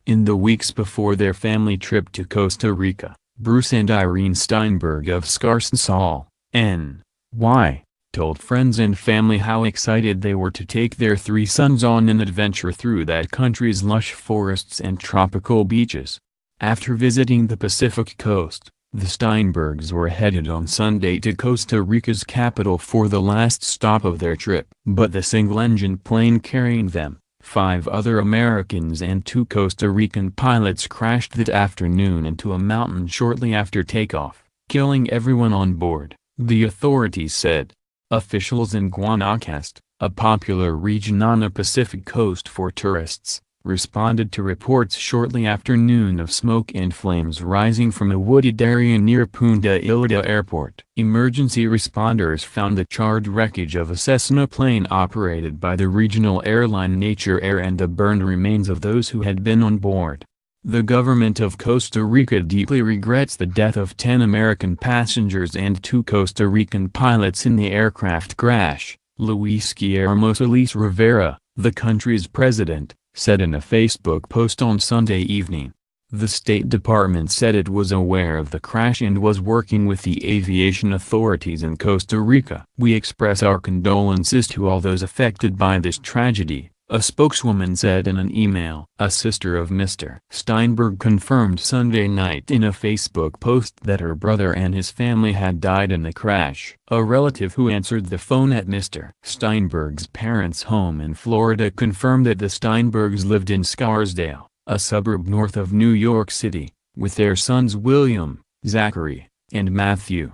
In the weeks before their family trip to Costa Rica, Bruce and Irene Steinberg of Scarsonsall, N.Y., told friends and family how excited they were to take their three sons on an adventure through that country's lush forests and tropical beaches. After visiting the Pacific coast, the Steinbergs were headed on Sunday to Costa Rica's capital for the last stop of their trip. But the single-engine plane carrying them, 5 other Americans and 2 Costa Rican pilots crashed that afternoon into a mountain shortly after takeoff, killing everyone on board, the authorities said. Officials in Guanacaste, a popular region on the Pacific coast for tourists, responded to reports shortly after noon of smoke and flames rising from a wooded area near Punta Ilita Airport. Emergency responders found the charred wreckage of a Cessna plane operated by the regional airline Nature Air and the burned remains of those who had been on board. The government of Costa Rica deeply regrets the death of 10 American passengers and 2 Costa Rican pilots in the aircraft crash, Luis Guillermo Solis Rivera, the country's president, said in a Facebook post on Sunday evening. The State Department said it was aware of the crash and was working with the aviation authorities in Costa Rica. "We express our condolences to all those affected by this tragedy," a spokeswoman said in an email. A sister of Mr. Steinberg confirmed Sunday night in a Facebook post that her brother and his family had died in the crash. A relative who answered the phone at Mr. Steinberg's parents' home in Florida confirmed that the Steinbergs lived in Scarsdale, a suburb north of New York City, with their sons William, Zachary, and Matthew.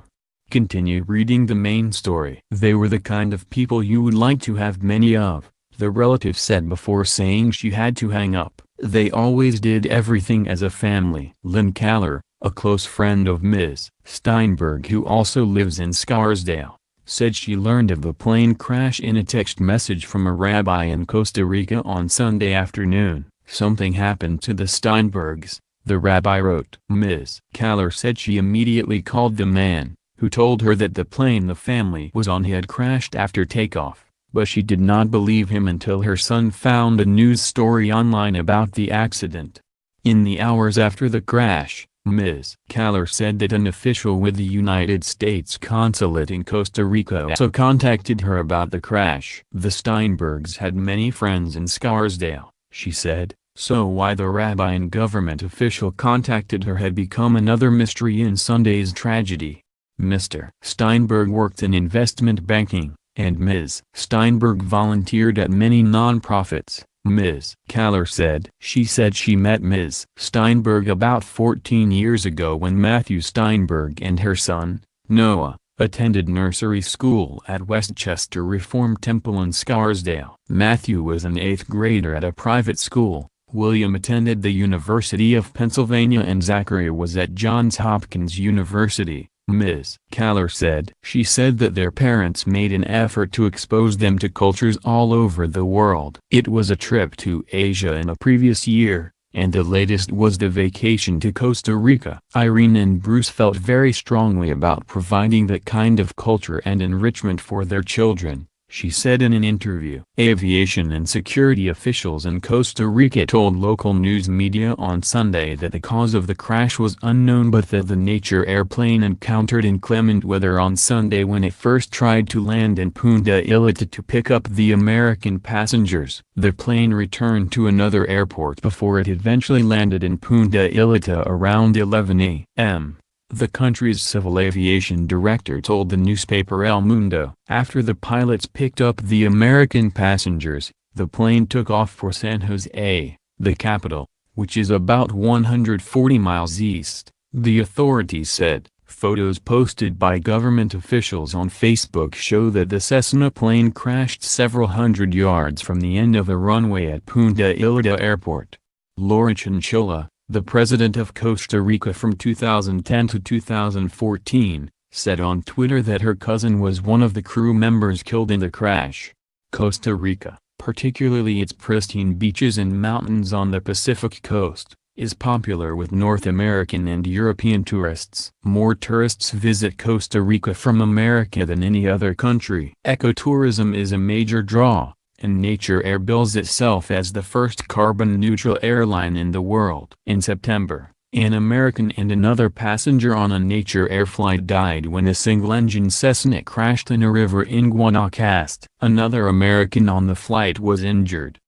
Continue reading the main story. "They were the kind of people you would like to have many of," the relative said before saying she had to hang up. "They always did everything as a family." Lynn Kaller, a close friend of Ms. Steinberg who also lives in Scarsdale, said she learned of the plane crash in a text message from a rabbi in Costa Rica on Sunday afternoon. "Something happened to the Steinbergs," the rabbi wrote. Ms. Kaller said she immediately called the man, who told her that the plane the family was on had crashed after takeoff. But she did not believe him until her son found a news story online about the accident. In the hours after the crash, Ms. Kaller said that an official with the United States consulate in Costa Rica also contacted her about the crash. "The Steinbergs had many friends in Scarsdale," she said, so why the rabbi and government official contacted her had become another mystery in Sunday's tragedy. Mr. Steinberg worked in investment banking, and Ms. Steinberg volunteered at many non-profits, Ms. Kaller said. She said she met Ms. Steinberg about 14 years ago when Matthew Steinberg and her son, Noah, attended nursery school at Westchester Reformed Temple in Scarsdale. Matthew was an 8th grader at a private school, William attended the University of Pennsylvania and Zachary was at Johns Hopkins University, Ms. Kaller said. She said that their parents made an effort to expose them to cultures all over the world. It was a trip to Asia in a previous year, and the latest was the vacation to Costa Rica. Irene and Bruce felt very strongly about providing that kind of culture and enrichment for their children, she said in an interview. Aviation and security officials in Costa Rica told local news media on Sunday that the cause of the crash was unknown but that the Nature airplane encountered inclement weather on Sunday when it first tried to land in Punta Ilita to pick up the American passengers. The plane returned to another airport before it eventually landed in Punta Ilita around 11 a.m. The country's civil aviation director told the newspaper El Mundo. After the pilots picked up the American passengers, the plane took off for San Jose, the capital, which is about 140 miles east, the authorities said. Photos posted by government officials on Facebook show that the Cessna plane crashed several hundred yards from the end of a runway at Punta Ilita Airport. Laura Chinchilla, the president of Costa Rica from 2010 to 2014, said on Twitter that her cousin was one of the crew members killed in the crash. Costa Rica, particularly its pristine beaches and mountains on the Pacific coast, is popular with North American and European tourists. More tourists visit Costa Rica from America than any other country. Ecotourism is a major draw, and Nature Air bills itself as the first carbon-neutral airline in the world. In September, an American and another passenger on a Nature Air flight died when a single-engine Cessna crashed in a river in Guanacaste. Another American on the flight was injured.